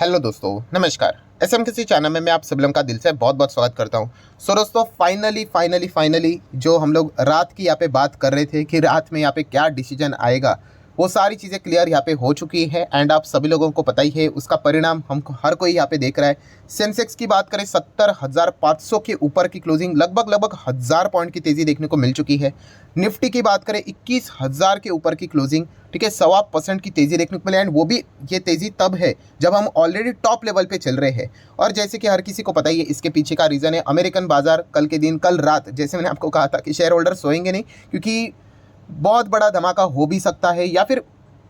Hello दोस्तों, नमस्कार। SMKC channel में मैं आप सभी लोगों का दिल से बहुत बहुत स्वागत करता हूं। सो दोस्तों, फाइनली जो हम लोग रात की यहाँ पे बात कर रहे थे कि रात में यहाँ पे क्या डिसीजन आएगा, वो सारी चीज़ें क्लियर यहाँ पे हो चुकी है। एंड आप सभी लोगों को पता ही है उसका परिणाम हमको हर कोई यहाँ पे देख रहा है। सेंसेक्स की बात करें 70,500 के ऊपर की क्लोजिंग, लगभग 1,000 पॉइंट की तेज़ी देखने को मिल चुकी है। निफ्टी की बात करें 21,000 के ऊपर की क्लोजिंग, ठीक है, 1.25% की तेज़ी देखने को मिली। एंड वो भी ये तेज़ी तब है जब हम ऑलरेडी टॉप लेवल पे चल रहे हैं। और जैसे कि हर किसी को पता ही है इसके पीछे का रीज़न है अमेरिकन बाजार कल के दिन, कल रात, जैसे मैंने आपको कहा था कि शेयर होल्डर सोएंगे नहीं, क्योंकि बहुत बड़ा धमाका हो भी सकता है या फिर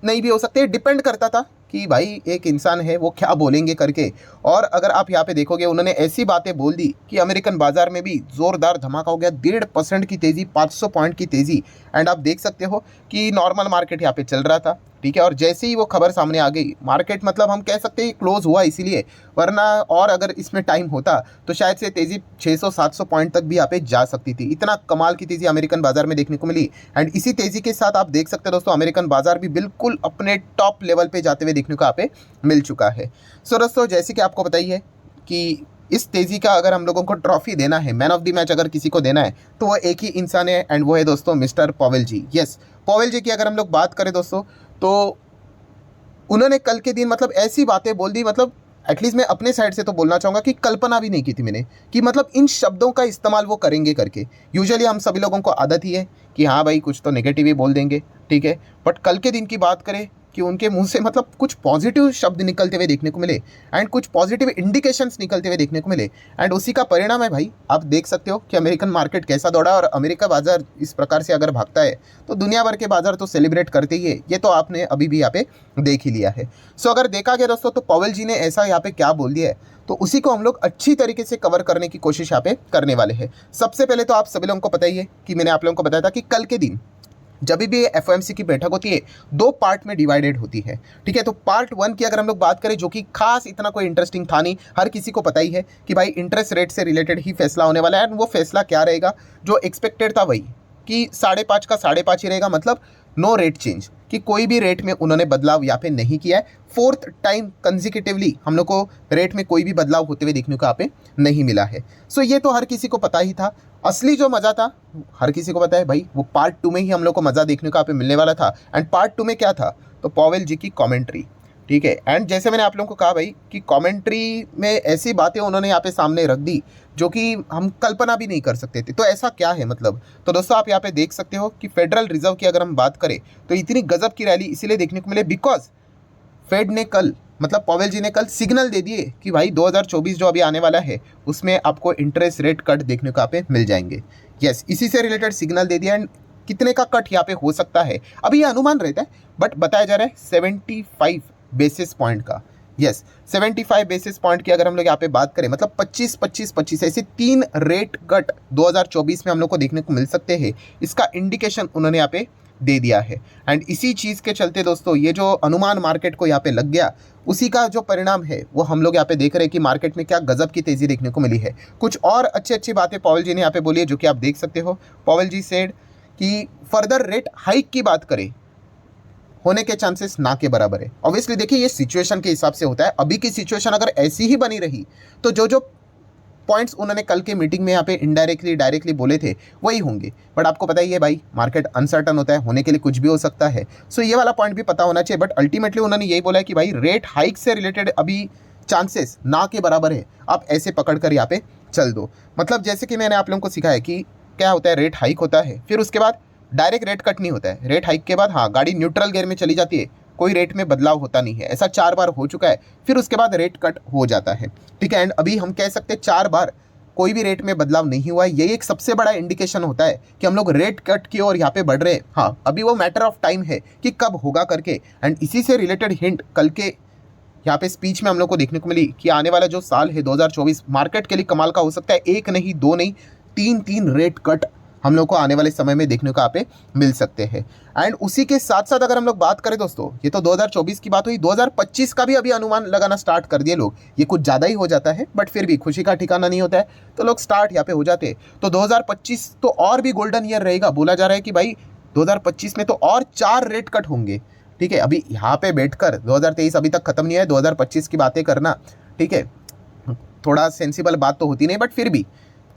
नहीं भी हो सकते, डिपेंड करता था कि भाई एक इंसान है वो क्या बोलेंगे करके। और अगर आप यहाँ पे देखोगे उन्होंने ऐसी बातें बोल दी कि अमेरिकन बाजार में भी ज़ोरदार धमाका हो गया, 1.5% की तेज़ी, 500 पॉइंट की तेज़ी। एंड आप देख सकते हो कि नॉर्मल मार्केट यहाँ पे चल रहा था, ठीक है, और जैसे ही वो खबर सामने आ गई मार्केट, मतलब हम कह सकते हैं क्लोज हुआ इसीलिए, वरना और अगर इसमें टाइम होता तो शायद से तेज़ी 600-700 पॉइंट तक भी यहाँ पे जा सकती थी। इतना कमाल की तेज़ी अमेरिकन बाजार में देखने को मिली। एंड इसी तेज़ी के साथ आप देख सकते हैं दोस्तों, अमेरिकन बाजार भी बिल्कुल अपने टॉप लेवल पे जाते हुए देखने को यहाँ पे मिल चुका है। सो दोस्तों, जैसे कि आपको बताइए कि इस तेज़ी का अगर हम लोगों को ट्रॉफी देना है, मैन ऑफ द मैच अगर किसी को देना है, तो वो एक ही इंसान है एंड वो है दोस्तों मिस्टर पॉवेल जी। यस, पॉवेल जी की अगर हम लोग बात करें दोस्तों, तो उन्होंने कल के दिन मतलब ऐसी बातें बोल दी, मतलब एटलीस्ट मैं अपने साइड से तो बोलना चाहूँगा कि कल्पना भी नहीं की थी मैंने कि मतलब इन शब्दों का इस्तेमाल वो करेंगे करके। यूजुअली हम सभी लोगों को आदत ही है कि हाँ भाई कुछ तो नेगेटिव ही बोल देंगे, ठीक है, बट कल के दिन की बात करें कि उनके मुंह से मतलब कुछ पॉजिटिव शब्द निकलते हुए देखने को मिले एंड कुछ पॉजिटिव इंडिकेशंस निकलते हुए देखने को मिले। एंड उसी का परिणाम है भाई, आप देख सकते हो कि अमेरिकन मार्केट कैसा दौड़ा। और अमेरिका बाजार इस प्रकार से अगर भागता है तो दुनिया भर के बाजार तो सेलिब्रेट करते ही है, ये तो आपने अभी भी यहाँ पे देख ही लिया है। सो अगर देखा गया दोस्तों तो पॉवेल जी ने ऐसा यहाँ पे क्या बोल दिया है, तो उसी को हम लोग अच्छी तरीके से कवर करने की कोशिश यहाँ पे करने वाले हैं। सबसे पहले तो आप सभी लोगों को पता ही है कि मैंने आप लोगों को बताया था कि कल के दिन जब भी एफओएमसी की बैठक होती है दो पार्ट में डिवाइडेड होती है, ठीक है। तो पार्ट 1 की अगर हम लोग बात करें, जो कि खास इतना कोई इंटरेस्टिंग था नहीं, हर किसी को पता ही है कि भाई इंटरेस्ट रेट से रिलेटेड ही फैसला होने वाला है। एंड वो फैसला क्या रहेगा, जो एक्सपेक्टेड था वही कि 5.5 का 5.5 ही रहेगा, मतलब नो रेट चेंज, कि कोई भी रेट में उन्होंने बदलाव यहाँ पे नहीं किया है। फोर्थ टाइम कंजिक्यूटिवली हम लोग को रेट में कोई भी बदलाव होते हुए देखने को यहाँ पे नहीं मिला है। सो ये तो हर किसी को पता ही था। असली जो मज़ा था हर किसी को पता है भाई, वो पार्ट 2 में ही हम लोग को मज़ा देखने को यहाँ पे मिलने वाला था। एंड पार्ट 2 में क्या था, तो पॉवेल जी की कॉमेंट्री, ठीक है। एंड जैसे मैंने आप लोगों को कहा भाई कि कमेंट्री में ऐसी बातें उन्होंने यहाँ पे सामने रख दी जो कि हम कल्पना भी नहीं कर सकते थे। तो ऐसा क्या है मतलब, तो दोस्तों आप यहाँ पे देख सकते हो कि फेडरल रिजर्व की अगर हम बात करें तो इतनी गजब की रैली इसीलिए देखने को मिले बिकॉज फेड ने कल, मतलब पॉवेल जी ने कल सिग्नल दे दिए कि भाई 2024 जो अभी आने वाला है उसमें आपको इंटरेस्ट रेट कट देखने को यहाँ पे मिल जाएंगे। यस, इसी से रिलेटेड सिग्नल दे दिया। एंड कितने का कट यहाँ पे हो सकता है अभी ये अनुमान रहता है, बट बताया जा रहा है 75 बेसिस पॉइंट का। यस, 75 बेसिस पॉइंट की अगर हम लोग यहाँ पे बात करें, मतलब 25 ऐसे 3 रेट कट 2024 में हम लोग को देखने को मिल सकते हैं। इसका इंडिकेशन उन्होंने यहाँ पे दे दिया है। एंड इसी चीज़ के चलते दोस्तों ये जो अनुमान मार्केट को यहाँ पे लग गया, उसी का जो परिणाम है वो हम लोग यहाँ पे देख रहे हैं कि मार्केट में क्या गजब की तेज़ी देखने को मिली है। कुछ और अच्छी बातें पॉवेल जी ने यहाँ पे बोली है जो कि आप देख सकते हो। पॉवेल जी सेड कि फर्दर रेट हाइक की बात करें होने के चांसेस ना के बराबर है। ऑब्वियसली देखिए ये सिचुएशन के हिसाब से होता है। अभी की सिचुएशन अगर ऐसी ही बनी रही तो जो जो पॉइंट्स उन्होंने कल के मीटिंग में यहाँ पे इनडायरेक्टली डायरेक्टली बोले थे वही होंगे। बट आपको पता ही है भाई मार्केट अनसर्टन होता है, होने के लिए कुछ भी हो सकता है। सो ये वाला पॉइंट भी पता होना चाहिए। बट अल्टीमेटली उन्होंने यही बोला है कि भाई रेट हाइक से रिलेटेड अभी चांसेस ना के बराबर है, आप ऐसे पकड़ कर यहाँ पे चल दो। मतलब जैसे कि मैंने आप लोगों को सिखाया कि क्या होता है, रेट हाइक होता है, फिर उसके बाद डायरेक्ट रेट कट नहीं होता है। रेट हाइक के बाद हाँ गाड़ी न्यूट्रल गियर में चली जाती है, कोई रेट में बदलाव होता नहीं है। ऐसा 4 बार हो चुका है, फिर उसके बाद रेट कट हो जाता है, ठीक है। एंड अभी हम कह सकते हैं 4 बार कोई भी रेट में बदलाव नहीं हुआ है। यही एक सबसे बड़ा इंडिकेशन होता है कि हम लोग रेट कट की ओर यहाँ पे बढ़ रहे हैं। हाँ, अभी वो मैटर ऑफ टाइम है कि कब होगा करके। एंड इसी से रिलेटेड हिंट कल के यहाँ पे स्पीच में हम लोग को देखने को मिली कि आने वाला जो साल है 2024 मार्केट के लिए कमाल का हो सकता है। 1 नहीं 2 नहीं 3 रेट कट हम लोग को आने वाले समय में देखने को यहाँ पे मिल सकते हैं। एंड उसी के साथ साथ अगर हम लोग बात करें दोस्तों, ये तो 2024 की बात हुई, 2025 का भी अभी अनुमान लगाना स्टार्ट कर दिए लोग। ये कुछ ज़्यादा ही हो जाता है बट फिर भी खुशी का ठिकाना नहीं होता है, तो लोग स्टार्ट यहाँ पे हो जाते हैं। तो 2025 तो और भी गोल्डन ईयर रहेगा। बोला जा रहा है कि भाई 2025 में तो और 4 रेट कट होंगे, ठीक है, अभी यहाँ पे बैठकर 2023 अभी तक खत्म नहीं है, 2025 की बातें करना, ठीक है, थोड़ा सेंसिबल बात तो होती नहीं, बट फिर भी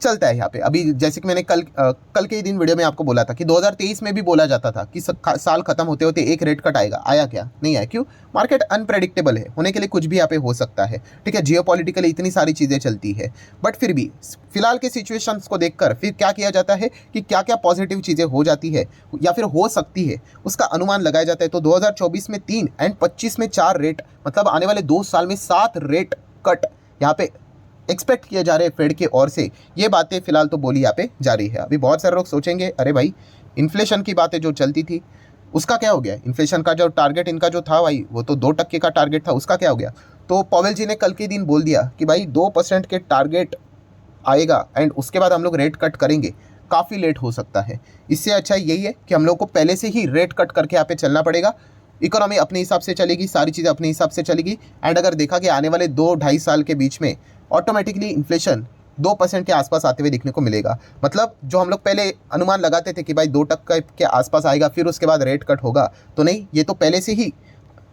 चलता है यहाँ पे। अभी जैसे कि मैंने कल के ही दिन वीडियो में आपको बोला था कि 2023 में भी बोला जाता था कि साल खत्म होते होते एक रेट कट आएगा, आया क्या? नहीं आया। क्यों? मार्केट अनप्रेडिक्टेबल है, होने के लिए कुछ भी यहाँ पे हो सकता है, ठीक है, जियोपॉलिटिकली इतनी सारी चीज़ें चलती है, बट फिर भी फिलहाल के सिचुएशंस को देखकर फिर क्या किया जाता है कि क्या क्या पॉजिटिव चीज़ें हो जाती है या फिर हो सकती है, उसका अनुमान लगाया जाता है। तो 2024 में 3 एंड 25 में 4 रेट, मतलब आने वाले 2 साल में 7 रेट कट यहाँ पे एक्सपेक्ट किए जा रहे हैं फेड के ओर से। ये बातें फिलहाल तो बोली यहाँ पे जा रही है। अभी बहुत सारे लोग सोचेंगे अरे भाई इन्फ्लेशन की बातें जो चलती थी उसका क्या हो गया? इन्फ्लेशन का जो टारगेट इनका जो था भाई वो तो 2% का टारगेट था, उसका क्या हो गया? तो पॉवेल जी ने कल के दिन बोल दिया कि भाई 2% के टारगेट आएगा एंड उसके बाद हम लोग रेट कट करेंगे। काफ़ी लेट हो सकता है, इससे अच्छा यही है कि हम लोग को पहले से ही रेट कट करके यहाँ पे चलना पड़ेगा। इकोनॉमी अपने हिसाब से चलेगी, सारी चीज़ें अपने हिसाब से चलेगी एंड अगर देखा कि आने वाले 2-2.5 साल के बीच में ऑटोमेटिकली इन्फ्लेशन 2% के आसपास आते हुए देखने को मिलेगा। मतलब जो हम लोग पहले अनुमान लगाते थे कि भाई 2% के आसपास आएगा फिर उसके बाद रेट कट होगा, तो नहीं, ये तो पहले से ही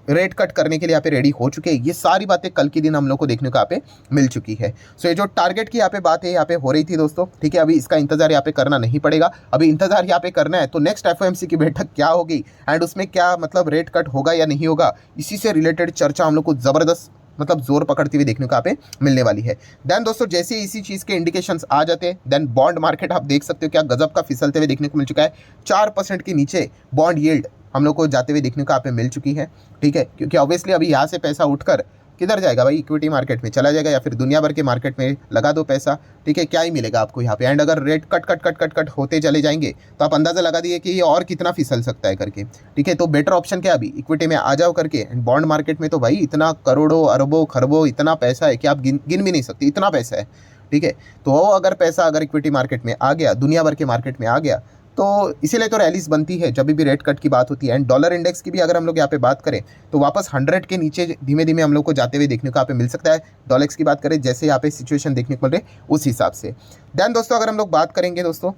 रेट कट करने के लिए यहाँ पे रेडी हो चुके हैं। ये सारी बातें कल के दिन हम लोग को देखने को यहाँ पे मिल चुकी है। सो ये जो टारगेट की यहाँ पे बात है यहाँ पे हो रही थी दोस्तों, ठीक है, अभी इसका इंतजार यहाँ पे करना नहीं पड़ेगा। अभी इंतजार यहाँ पे करना है तो नेक्स्ट एफओएमसी की बैठक क्या होगी एंड उसमें क्या मतलब रेट कट होगा या नहीं होगा, इसी से रिलेटेड चर्चा हम लोग को ज़बरदस्त मतलब जोर पकड़ती हुई देखने को यहाँ पे मिलने वाली है। देन दोस्तों जैसे इसी चीज़ के इंडिकेशंस आ जाते हैं, देन बॉन्ड मार्केट आप देख सकते हो क्या गजब का फिसलते हुए देखने को मिल चुका है। 4% के नीचे बॉन्ड यील्ड हम लोग को जाते हुए देखने को यहाँ पे मिल चुकी है, ठीक है, क्योंकि ऑब्वियसली अभी यहाँ से पैसा उठकर किधर जाएगा भाई? इक्विटी मार्केट में चला जाएगा या फिर दुनिया भर के मार्केट में लगा दो पैसा, ठीक है, क्या ही मिलेगा आपको यहाँ पे। एंड अगर रेट कट होते चले जाएंगे तो आप अंदाज़ा लगा दिए कि ये और कितना फिसल सकता है करके, ठीक है। तो बेटर ऑप्शन क्या अभी इक्विटी में आ जाओ करके। एंड बॉन्ड मार्केट में तो भाई इतना करोड़ों अरबों खरबों इतना पैसा है कि आप गिन भी नहीं सकते, इतना पैसा है, ठीक है। तो अगर पैसा अगर इक्विटी मार्केट में आ गया, दुनिया भर के मार्केट में आ गया, तो इसीलिए तो रैलीज बनती है जब भी रेट कट की बात होती है। एंड डॉलर इंडेक्स की भी अगर हम लोग यहाँ पे बात करें तो वापस 100 के नीचे धीमे धीमे हम लोग को जाते हुए देखने को यहाँ पे मिल सकता है। डॉलर की बात करें जैसे यहाँ पे सिचुएशन देखने को मिल रही है उस हिसाब से। देन दोस्तों अगर हम लोग बात करेंगे दोस्तों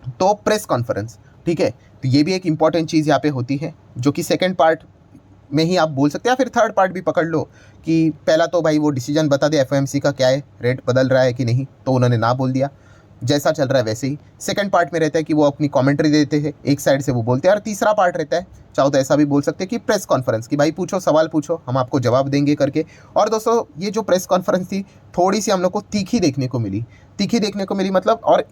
तो प्रेस कॉन्फ्रेंस, ठीक है, तो ये भी एक इंपॉर्टेंट चीज़ यहाँ पे होती है जो कि सेकेंड पार्ट में ही आप बोल सकते हैं या फिर थर्ड पार्ट भी पकड़ लो कि पहला तो भाई वो डिसीजन बता दे एफओएमसी का क्या है, रेट बदल रहा है कि नहीं, तो उन्होंने ना बोल दिया, जैसा चल रहा है वैसे ही। सेकंड पार्ट में रहता है कि वो अपनी कमेंट्री देते हैं, एक साइड से वो बोलते हैं, और तीसरा पार्ट रहता है, चाहो तो ऐसा भी बोल सकते हैं कि प्रेस कॉन्फ्रेंस की भाई पूछो, सवाल पूछो, हम आपको जवाब देंगे करके। और दोस्तों ये जो प्रेस कॉन्फ्रेंस थी थोड़ी सी हम लोग को तीखी देखने को मिली मतलब। और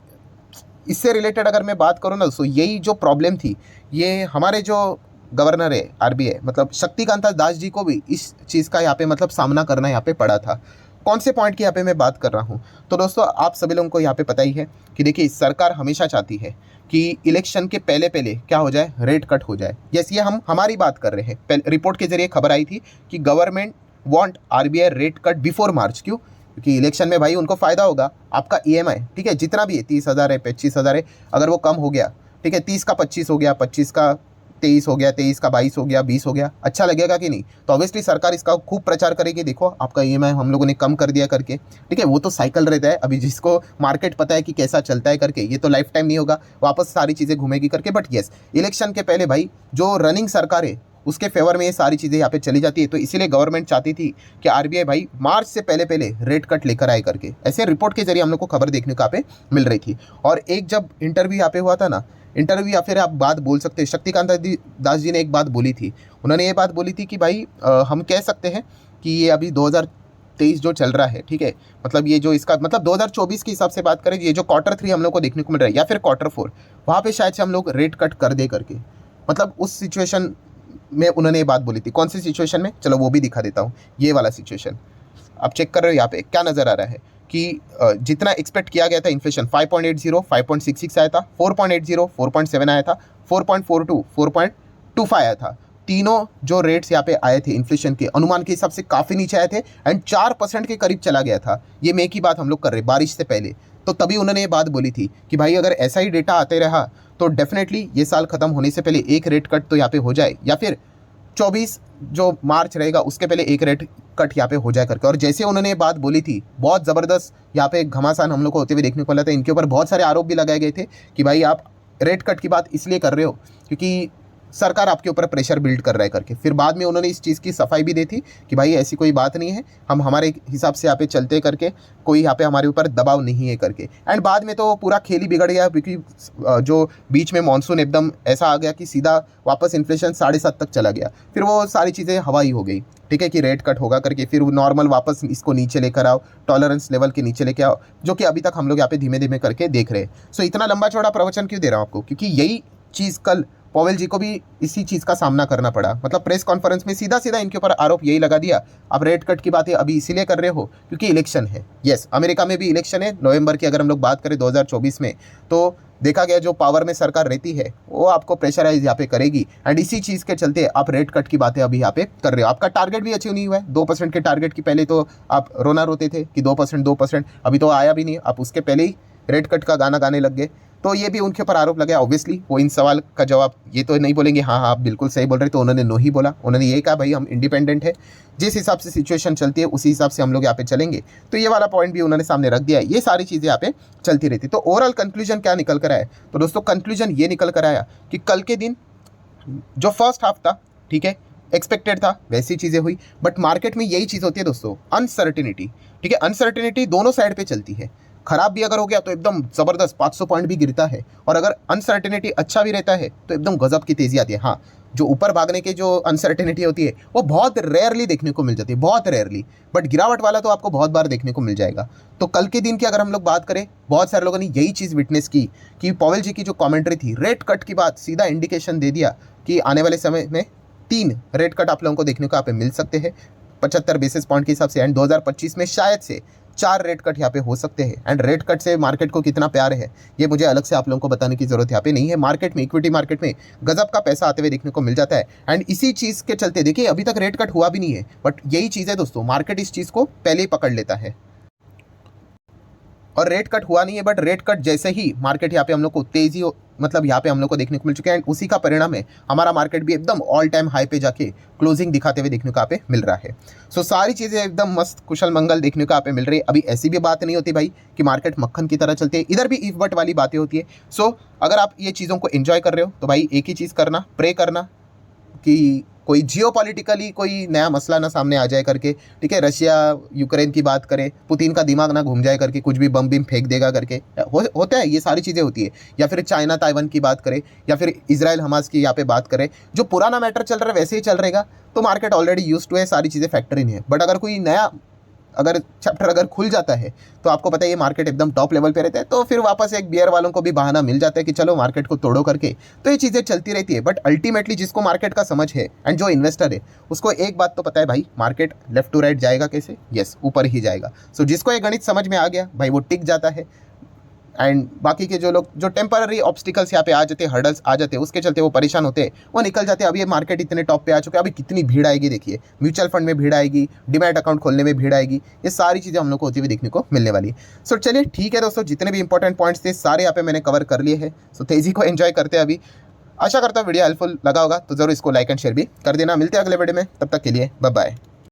इससे रिलेटेड अगर मैं बात करूँ ना दोस्तों, यही जो प्रॉब्लम थी ये हमारे जो गवर्नर है आरबीआई मतलब शक्तिकांता दास जी को भी इस चीज़ का यहाँ पे मतलब सामना करना यहाँ पे पड़ा था। कौन से पॉइंट की यहाँ पे मैं बात कर रहा हूँ? तो दोस्तों आप सभी लोगों को यहाँ पे पता ही है कि देखिए सरकार हमेशा चाहती है कि इलेक्शन के पहले पहले क्या हो जाए, रेट कट हो जाए। जैसे ये हम हमारी बात कर रहे हैं, रिपोर्ट के जरिए खबर आई थी कि government want RBI rate cut before March. क्यों? क्योंकि इलेक्शन में भाई उनको फ़ायदा होगा। आपका ईएमआई, ठीक है, जितना भी है 30,000 है 25,000 है, अगर वो कम हो गया, ठीक है, 30 का 25 हो गया, 25 का 23 हो गया, 23 का 22 हो गया, 20 हो गया, अच्छा लगेगा कि नहीं? तो ऑब्वियसली सरकार इसका खूब प्रचार करेगी, देखो आपका ईएमआई हम लोगों ने कम कर दिया करके, ठीक है। वो तो साइकिल रहता है, अभी जिसको मार्केट पता है कि कैसा चलता है करके, ये तो लाइफ टाइम नहीं होगा, वापस सारी चीज़ें घूमेगी करके। बट येस, इलेक्शन के पहले भाई जो रनिंग सरकार है उसके फेवर में ये सारी चीज़ें यहाँ पे चली जाती है। तो इसीलिए गवर्नमेंट चाहती थी कि आरबीआई भाई मार्च से पहले पहले रेट कट लेकर आए करके। ऐसे रिपोर्ट के जरिए हम लोग को खबर देखने को यहाँ पे मिल रही थी। और एक जब इंटरव्यू यहाँ पे हुआ था ना, इंटरव्यू या फिर आप बात बोल सकते हैं, शक्तिकांता दास जी ने एक बात बोली थी। उन्होंने ये बात बोली थी कि भाई हम कह सकते हैं कि ये अभी 2023 जो चल रहा है, ठीक है, मतलब ये जो इसका मतलब 2024 के हिसाब से बात करें, ये जो Q3 हम लोग को देखने को मिल रहा है या फिर Q4, वहाँ पे शायद से हम लोग रेट कट कर दे करके, मतलब उस सिचुएशन में उन्होंने ये बात बोली थी। कौन सी सिचुएशन में, चलो वो भी दिखा देता हूँ। ये वाला सिचुएशन आप चेक कर रहे हो, यहाँ पे क्या नज़र आ रहा है कि जितना एक्सपेक्ट किया गया था इन्फ्लेशन 5.80, 5.66 आया था, 4.80, 4.7 आया था, 4.42, 4.25 आया था। तीनों जो रेट्स यहाँ पे आए थे इन्फ्लेशन के अनुमान के हिसाब से काफ़ी नीचे आए थे एंड 4% के करीब चला गया था। ये मई की बात हम लोग कर रहे बारिश से पहले। तो तभी उन्होंने ये बात बोली थी कि भाई अगर ऐसा ही डेटा आते रहा तो डेफिनेटली ये साल ख़त्म होने से पहले एक रेट कट तो यहाँ पे हो जाए, या फिर 24 जो मार्च रहेगा उसके पहले एक रेट कट यहाँ पे हो जाए करके। और जैसे उन्होंने ये बात बोली थी, बहुत ज़बरदस्त यहाँ पे घमासान हम लोग को होते हुए देखने को मिला था। इनके ऊपर बहुत सारे आरोप भी लगाए गए थे कि भाई आप रेट कट की बात इसलिए कर रहे हो क्योंकि सरकार आपके ऊपर प्रेशर बिल्ड कर रहा है करके। फिर बाद में उन्होंने इस चीज़ की सफाई भी दी थी कि भाई ऐसी कोई बात नहीं है, हम हमारे हिसाब से यहाँ पे चलते करके, कोई यहाँ पे हमारे ऊपर दबाव नहीं है करके। एंड बाद में तो पूरा खेल ही बिगड़ गया, क्योंकि जो बीच में मानसून एकदम ऐसा आ गया कि सीधा वापस इन्फ्लेशन 7.5 तक चला गया। फिर वो सारी चीज़ें हवाई हो गई, ठीक है, कि रेट कट होगा करके। फिर नॉर्मल वापस इसको नीचे लेकर आओ, टॉलरेंस लेवल के नीचे लेके आओ, जो कि अभी तक हम लोग यहाँ पे धीमे धीमे करके देख रहे हैं। सो इतना लंबा चौड़ा प्रवचन क्यों दे रहा हूँ आपको, क्योंकि यही चीज़ कल पॉवेल जी को भी इसी चीज़ का सामना करना पड़ा। मतलब प्रेस कॉन्फ्रेंस में सीधा सीधा इनके ऊपर आरोप यही लगा दिया, आप रेट कट की बातें अभी इसीलिए कर रहे हो क्योंकि इलेक्शन है। यस, अमेरिका में भी इलेक्शन है नवंबर की। अगर हम लोग बात करें 2024 में, तो देखा गया जो पावर में सरकार रहती है वो आपको प्रेशराइज यहाँ पे करेगी। एंड इसी चीज़ के चलते आप रेट कट की बातें अभी यहाँ पे कर रहे हो। आपका टारगेट भी अचीव नहीं हुआ है 2% के टारगेट की। पहले तो आप रोना रोते थे कि 2%, अभी तो आया भी नहीं, आप उसके पहले ही रेट कट का गाना गाने लग गए। तो ये भी उनके ऊपर आरोप लगा। ऑब्वियसली वो इन सवाल का जवाब ये तो नहीं बोलेंगे हाँ आप बिल्कुल सही बोल रहे, तो उन्होंने नो ही बोला। उन्होंने ये कहा भाई हम इंडिपेंडेंट है, जिस हिसाब से सिचुएशन चलती है उसी हिसाब से हम लोग यहाँ पे चलेंगे। तो ये वाला पॉइंट भी उन्होंने सामने रख दिया है। ये सारी चीज़ें यहाँ पे चलती रहती। तो ओवरऑल कंक्लूजन क्या निकल कर आया? तो दोस्तों कंक्लूजन ये निकल कर आया कि कल के दिन जो फर्स्ट हाफ था, ठीक है, एक्सपेक्टेड था, वैसी चीज़ें हुई। बट मार्केट में यही चीज़ होती है दोस्तों, अनसर्टिनिटी, ठीक है। अनसर्टिनिटी दोनों साइड पे चलती है। खराब भी अगर हो गया तो एकदम ज़बरदस्त 500 पॉइंट भी गिरता है, और अगर अनसर्टिनिटी अच्छा भी रहता है तो एकदम गजब की तेज़ी आती है। हाँ, जो ऊपर भागने की जो अनसर्टिनिटी होती है वो बहुत रेयरली देखने को मिल जाती है, बहुत रेयरली। बट गिरावट वाला तो आपको बहुत बार देखने को मिल जाएगा। तो कल के दिन की अगर हम लोग बात करें, बहुत सारे लोगों ने यही चीज़ विटनेस की कि पॉवेल जी की जो कॉमेंट्री थी, रेट कट की बात सीधा इंडिकेशन दे दिया कि आने वाले समय में 3 रेट कट आप लोगों को देखने को यहाँ पे मिल सकते हैं 75 बेसिस पॉइंट के हिसाब से। एंड 2025 में शायद से 4 रेट कट यहाँ पे हो सकते हैं। एंड रेट कट से मार्केट को कितना प्यार है ये मुझे अलग से आप लोगों को बताने की जरूरत यहाँ पे नहीं है। मार्केट में, इक्विटी मार्केट में गजब का पैसा आते हुए देखने को मिल जाता है। एंड इसी चीज़ के चलते देखिए अभी तक रेट कट हुआ भी नहीं है, बट यही चीज़ है दोस्तों, मार्केट इस चीज़ को पहले ही पकड़ लेता है। और रेट कट हुआ नहीं है, बट रेट कट जैसे ही मार्केट यहाँ पे हम लोग को तेजी मतलब यहाँ पे हम लोग को देखने को मिल चुके हैं। एंड उसी का परिणाम है हमारा मार्केट भी एकदम ऑल टाइम हाई पे जाके क्लोजिंग दिखाते हुए देखने को यहाँ पे मिल रहा है। सो सारी चीज़ें एकदम मस्त कुशल मंगल देखने को यहाँ पे मिल रही है। अभी ऐसी भी बात नहीं होती भाई कि मार्केट मक्खन की तरह चलती है, इधर भी इफ बट वाली बातें होती है। सो अगर आप ये चीज़ों को एंजॉय कर रहे हो तो भाई एक ही चीज़ करना, प्रे करना कि कोई जियोपॉलिटिकली कोई नया मसला ना सामने आ जाए करके, ठीक है। रशिया यूक्रेन की बात करें, पुतिन का दिमाग ना घूम जाए करके, कुछ भी बम बिम फेंक देगा करके, होता है, ये सारी चीज़ें होती है। या फिर चाइना ताइवान की बात करें, या फिर इजराइल हमास की यहाँ पे बात करें, जो पुराना मैटर चल रहा है वैसे ही चल रहेगा। तो मार्केट ऑलरेडी यूज्ड टू है, सारी चीज़ें फैक्टर इन है। बट अगर कोई नया चैप्टर अगर खुल जाता है तो आपको पता है ये मार्केट एकदम टॉप लेवल पे रहता है, तो फिर वापस एक बियर वालों को भी बहाना मिल जाता है कि चलो मार्केट को तोड़ो करके। तो ये चीज़ें चलती रहती है। बट अल्टीमेटली जिसको मार्केट का समझ है एंड जो इन्वेस्टर है उसको एक बात तो पता है भाई, मार्केट लेफ्ट टू राइट जाएगा कैसे, यस ऊपर ही जाएगा। सो जिसको ये गणित समझ में आ गया भाई वो टिक जाता है। एंड बाकी के जो लोग जो टेम्पररी ऑब्स्टिकल्स यहाँ पे आ जाते हैं, हर्डल्स आ जाते हैं, उसके चलते वो परेशान होते हैं, वो निकल जाते हैं। अभी ये मार्केट इतने टॉप पे आ चुके हैं, अभी कितनी भीड़ आएगी देखिए, म्यूचुअल फंड में भीड़ आएगी, डीमैट अकाउंट खोलने में भीड़ आएगी, ये सारी चीज़ें हम लोग को होती हुई देखने को मिलने वाली। सो चलिए ठीक है दोस्तों, जितने भी इंपॉर्टेंट पॉइंट्स थे सारे यहाँ पे मैंने कवर कर लिए हैं। सो तेज़ी को एंजॉय करते हैं अभी। आशा करता हूँ वीडियो हेल्पफुल लगा होगा, तो जरूर इसको लाइक एंड शेयर भी कर देना। मिलते हैं अगले वीडियो में, तब तक के लिए बाय बाय।